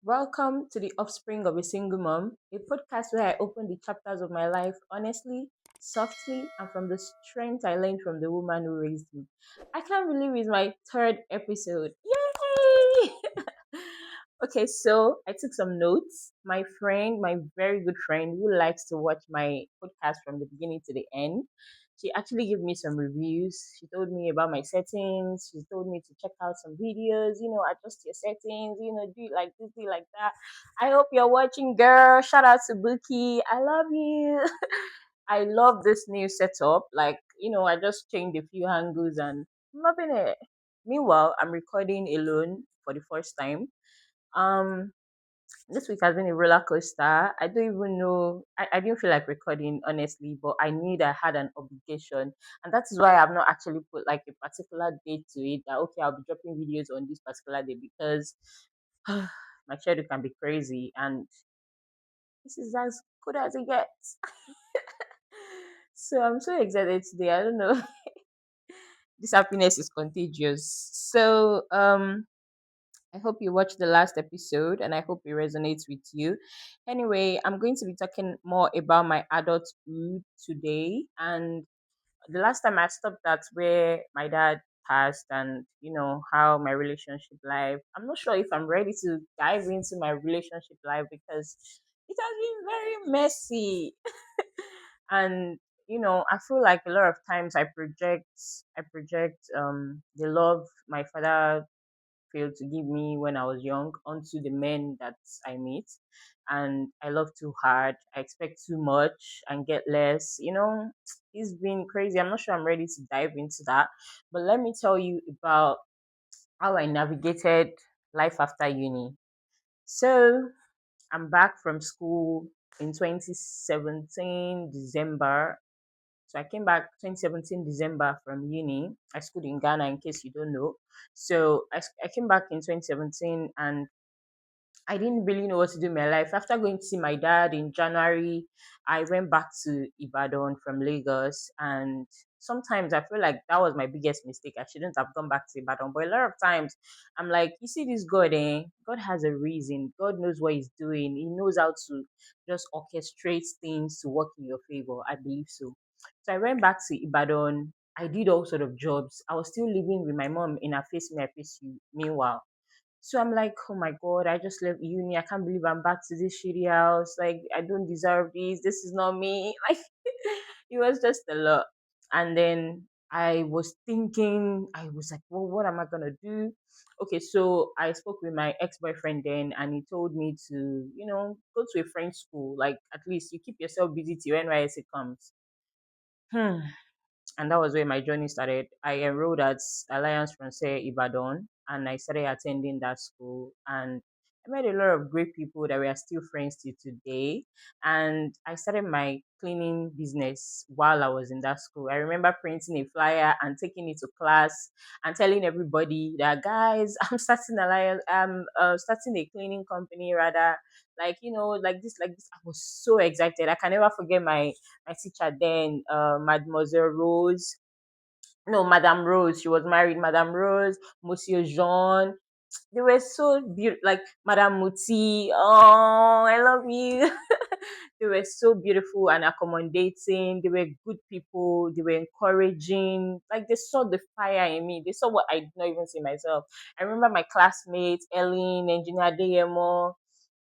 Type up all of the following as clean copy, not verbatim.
Welcome to the Offspring of a Single Mom, a podcast where I open the chapters of my life honestly, softly, and from the strength I learned from the woman who raised me. I can't believe it's my third episode. Yay! Okay, so I took some notes. My friend, my very good friend who likes to watch my podcast from the beginning to the end, she actually gave me some reviews. She told me about my settings. She told me to check out some videos, adjust your settings, do it like this, do it like that. I hope you're watching, girl. Shout out to Buki. I love you. I love this new setup. I just changed a few angles and I'm loving it. Meanwhile, I'm recording alone for the first time. Um, this week has been a roller coaster. I don't even know. I didn't feel like recording, honestly, but I knew that I had an obligation. And that is why I've not actually put like a particular date to it that, okay, I'll be dropping videos on this particular day because my schedule can be crazy. And this is as good as it gets. So I'm so excited today. I don't know. This happiness is contagious. So, I hope you watched the last episode and I hope it resonates with you. Anyway, I'm going to be talking more about my adulthood today. And the last time I stopped at where my dad passed and, how my relationship life. I'm not sure if I'm ready to dive into my relationship life because it has been very messy. And, I feel like a lot of times I project the love my father failed to give me when I was young onto the men that I meet. And I love too hard. I expect too much and get less. It's been crazy. I'm not sure I'm ready to dive into that. But let me tell you about how I navigated life after uni. So I'm back from school in 2017 December. So I came back 2017 December from uni. I schooled in Ghana, in case you don't know. So I came back in 2017 and I didn't really know what to do in my life. After going to see my dad in January, I went back to Ibadan from Lagos. And sometimes I feel like that was my biggest mistake. I shouldn't have gone back to Ibadan. But a lot of times I'm like, you see this God, eh? God has a reason. God knows what he's doing. He knows how to just orchestrate things to work in your favor. I believe so. So I went back to Ibadan. I did all sort of jobs. I was still living with my mom in a face me, I face you. Meanwhile, so I'm like, oh my God, I just left uni. I can't believe I'm back to this shitty house. Like, I don't deserve this. This is not me. Like, it was just a lot. And then I was thinking, I was like, well, what am I going to do? Okay, so I spoke with my ex boyfriend then, and he told me to, go to a French school. Like, at least you keep yourself busy till NYSC comes. Hmm. And that was where my journey started. I enrolled at Alliance Francaise Ibadan and I started attending that school. And I met a lot of great people that we are still friends to today. And I started my cleaning business while I was in that school. I remember printing a flyer and taking it to class and telling everybody that, guys, I'm starting a cleaning company rather. Like this. I was so excited. I can never forget my teacher then, Mademoiselle Rose. No, Madame Rose. She was married. Madame Rose, Monsieur Jean. They were so beautiful. Like Madame Muti. Oh, I love you. They were so beautiful and accommodating. They were good people. They were encouraging. Like they saw the fire in me. They saw what I did not even see myself. I remember my classmates, Ellen, Engineer Deyemo,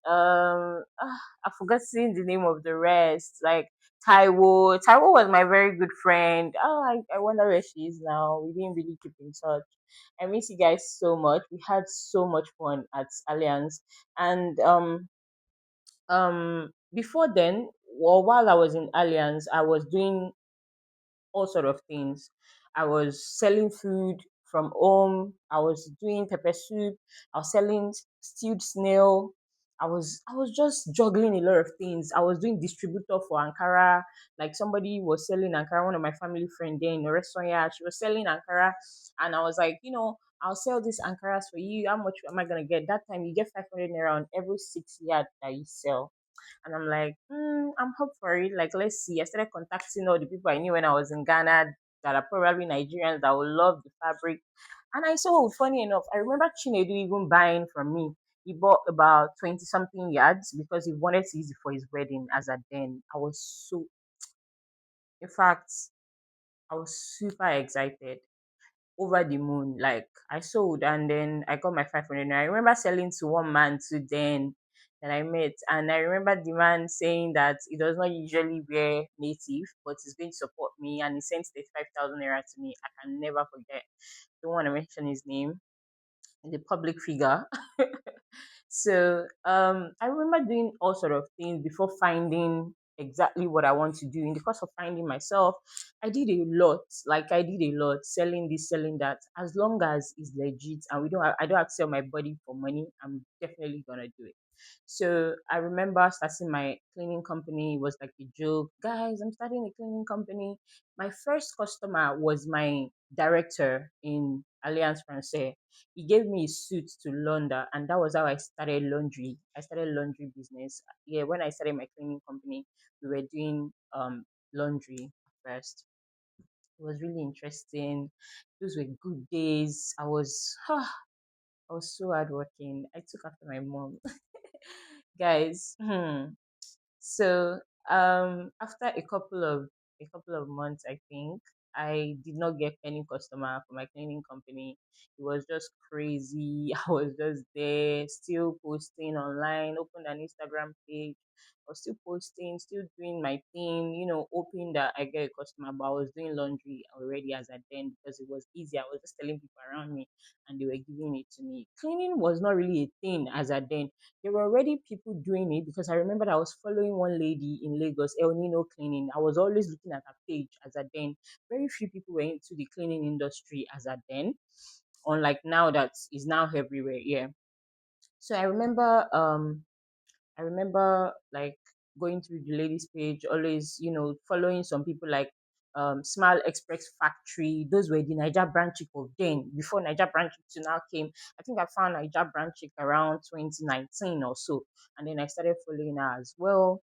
I forgot seeing the name of the rest. Like Taiwo. Taiwo was my very good friend. Oh, I wonder where she is now. We didn't really keep in touch. I miss you guys so much. We had so much fun at Alliance. And before then, well, while I was in Alliance, I was doing all sort of things. I was selling food from home. I was doing pepper soup. I was selling stewed snail. I was just juggling a lot of things. I was doing distributor for Ankara. Like somebody was selling Ankara. One of my family friend there in the restaurant, yeah, she was selling Ankara, and I was like, I'll sell these Ankaras for you. How much am I gonna get? That time you get 500 naira on every 6 yard that you sell. And I'm like, I'm up for it. Like, let's see. I started contacting all the people I knew when I was in Ghana that are probably Nigerians that would love the fabric. And I saw, funny enough, I remember Chinedu even buying from me. He bought about 20 something yards because he wanted to use it for his wedding. As at then, I was so, in fact, I was super excited, over the moon. Like I sold and then I got my 500. I remember selling to one man to then that I met, and I remember the man saying that he does not usually wear native, but he's going to support me, and he sent 35,000 naira to me. I can never forget. Don't want to mention his name. The public figure. So I remember doing all sort of things before finding exactly what I want to do. In the course of finding myself, I did a lot. Like I did a lot, selling this, selling that. As long as it's legit and I don't have to sell my body for money, I'm definitely gonna do it. So I remember starting my cleaning company. It was like a joke, guys. I'm starting a cleaning company. My first customer was my director in Alliance Francaise. He gave me a suit to launder, and that was how I started laundry. I started laundry business. Yeah, when I started my cleaning company, we were doing laundry first. It was really interesting. Those were good days. I was so hardworking. I took after my mom. Guys, so after a couple of months, I think I did not get any customer for my cleaning company. It was just crazy. I was just there, still posting online, opened an Instagram page. I was still posting, still doing my thing, hoping that I get a customer. But I was doing laundry already as at then because it was easy. I was just telling people around me and they were giving it to me. Cleaning was not really a thing as at then. There were already people doing it because I remember I was following one lady in Lagos, El Nino Cleaning. I was always looking at her page as at then. Very few people were into the cleaning industry as at then, unlike now that is now everywhere. Yeah. So I remember like going through the ladies page, always, following some people like Smile Express Factory. Those were the Niger Brand Chick of then. Before Niger Brand Chick to now came, I think I found Niger Brand Chick around 2019 or so. And then I started following her as well.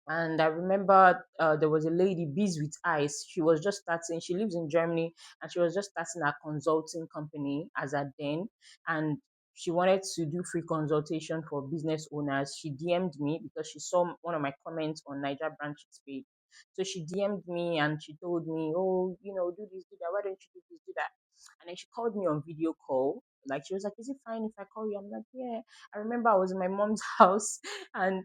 And I remember there was a lady, Bees with Eyes. She was just starting. She lives in Germany, and she was just starting a consulting company as at then. And she wanted to do free consultation for business owners. She DM'd me because she saw one of my comments on Niger Branch's page. So she DM'd me and she told me, "Oh, do this, do that. Why don't you do this, do that?" And then she called me on video call. Like she was like, "Is it fine if I call you?" I'm like, "Yeah." I remember I was in my mom's house, and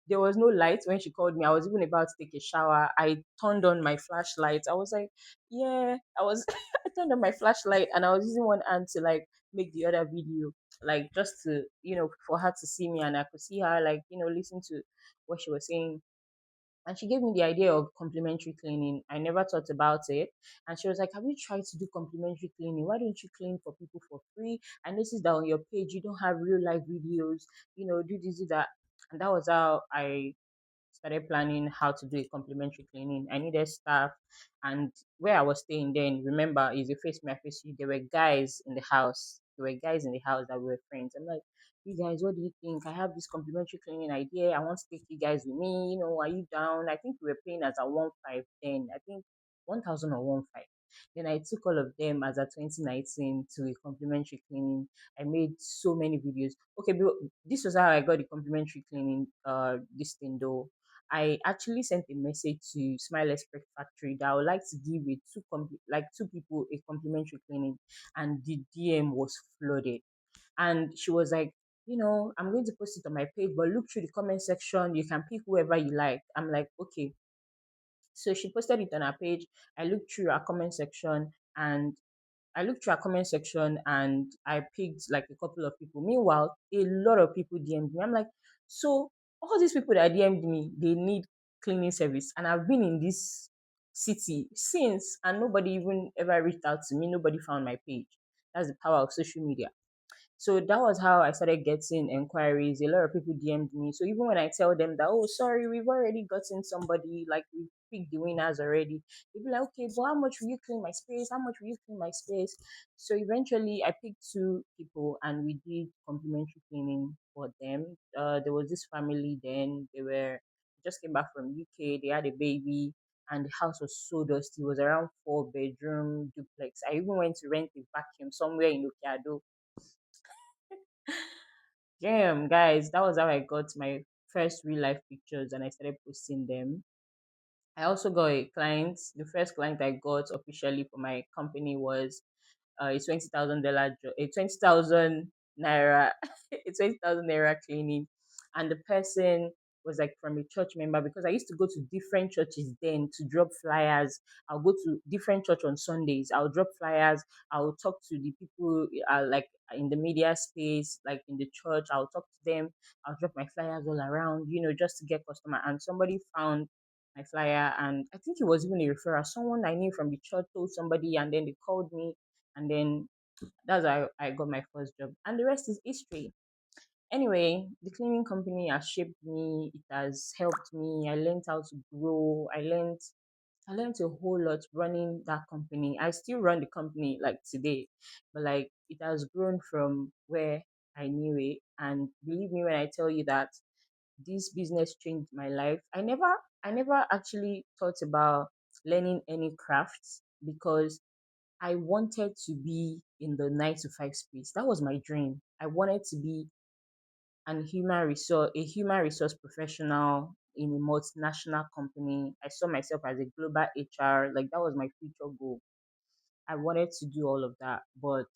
there was no light when she called me. I was even about to take a shower. I turned on my flashlight. I was like, yeah, I was I turned on my flashlight and I was using one hand to like make the other video, like just to, for her to see me and I could see her like, listen to what she was saying. And she gave me the idea of complimentary cleaning. I never thought about it. And she was like, "Have you tried to do complimentary cleaning? Why don't you clean for people for free? I noticed that on your page you don't have real life videos, do this, do that." And that was how I started planning how to do a complimentary cleaning. I needed staff, and where I was staying then, remember, is a face me, I face you. There were guys in the house. There were guys in the house that were friends. I'm like, "You guys, what do you think? I have this complimentary cleaning idea. I want to take you guys with me. Are you down?" I think we were paying as a 1,500 then. I think 1,000 or 1,500. Then I took all of them as a 2019 to a complimentary cleaning. I made so many videos. Okay, but this was how I got the complimentary cleaning this thing though. I actually sent a message to Smile Express Factory that I would like to give it like two people a complimentary cleaning, and the DM was flooded. And she was like, "I'm going to post it on my page, but look through the comment section. You can pick whoever you like." I'm like, "Okay." So she posted it on her page. I looked through her comment section, and I picked like a couple of people. Meanwhile, a lot of people DM'd me. I'm like, so all these people that DM'd me, they need cleaning service. And I've been in this city since, and nobody even ever reached out to me. Nobody found my page. That's the power of social media. So that was how I started getting inquiries. A lot of people DM'd me. So even when I tell them that, "Oh, sorry, we've already gotten somebody, like we picked the winners already," they'll be like, "Okay, but how much will you clean my space? How much will you clean my space?" So eventually I picked two people and we did complimentary cleaning for them. There was this family then, they were just came back from UK, they had a baby, and the house was so dusty. It was around 4 bedroom duplex. I even went to rent a vacuum somewhere in Okeado. Damn, guys, that was how I got my first real life pictures and I started posting them. I also got a client. The first client I got officially for my company was a $20,000 job, a 20,000 naira, a 20,000 naira cleaning, and the person was like from a church member because I used to go to different churches then to drop flyers. I'll go to different church on Sundays. I'll drop flyers. I'll talk to the people like in the media space, like in the church. I'll talk to them. I'll drop my flyers all around, just to get customer. And somebody found my flyer, and I think it was even a referral. Someone I knew from the church told somebody, and then they called me, and then that's how I got my first job. And the rest is history. Anyway, the cleaning company has shaped me. It has helped me. I learned how to grow. I learned a whole lot running that company. I still run the company like today, but like it has grown from where I knew it. And believe me when I tell you that this business changed my life. I never actually thought about learning any crafts because I wanted to be in the 9 to 5 space. That was my dream. I wanted to be a human resource professional in a multinational company. I saw myself as a global HR. Like that was my future goal. I wanted to do all of that, but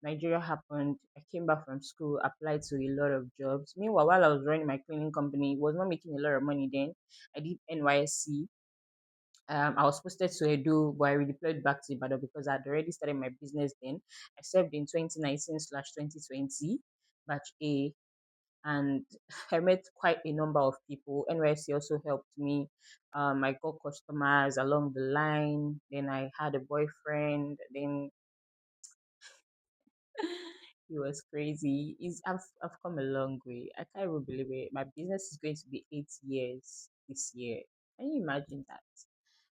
Nigeria happened. I came back from school, applied to a lot of jobs. Meanwhile, while I was running my cleaning company, was not making a lot of money then. I did NYSC. I was posted to Edo, but I redeployed back to Ibadan because I'd already started my business then. I served in 2019/2020, batch A, and I met quite a number of people. NYC also helped me. I got customers along the line. Then I had a boyfriend. Then it was crazy. I've come a long way. I can't even believe it. My business is going to be 8 years this year. Can you imagine that?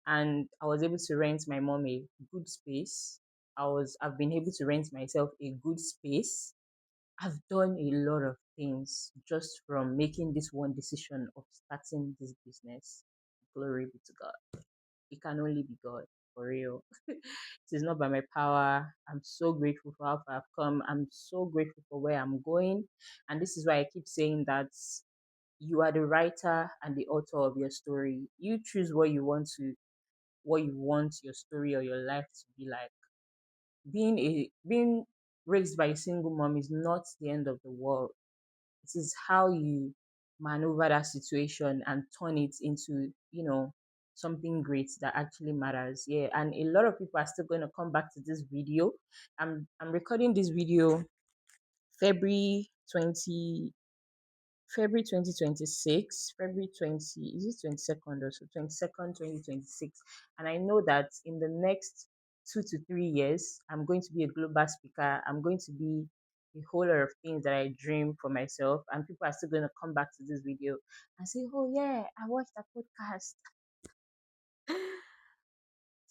And I was able to rent my mom a good space. I've been able to rent myself a good space. I've done a lot of things just from making this one decision of starting this business. Glory be to God. It can only be God, for real. It is not by my power. I'm so grateful for how far I've come. I'm so grateful for where I'm going. And this is why I keep saying that you are the writer and the author of your story. You choose what you want your story or your life to be like. Being raised by a single mom is not the end of the world. It is how you maneuver that situation and turn it into, something great that actually matters. Yeah. And a lot of people are still going to come back to this video. I'm recording this video February 20 February 2026, February 20, is it 22nd or so? 22nd, 2026. And I know that in the next 2 to 3 years, I'm going to be a global speaker. I'm going to be a whole lot of things that I dream for myself. And people are still going to come back to this video and say, oh, yeah, I watched that podcast.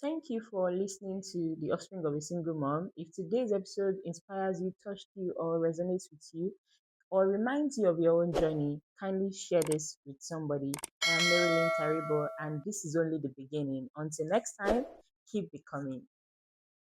Thank you for listening to The Offspring of a Single Mom. If today's episode inspires you, touched you, or resonates with you, or reminds you of your own journey, kindly share this with somebody. I am Marilyn Taribo, and this is only the beginning. Until next time, keep becoming.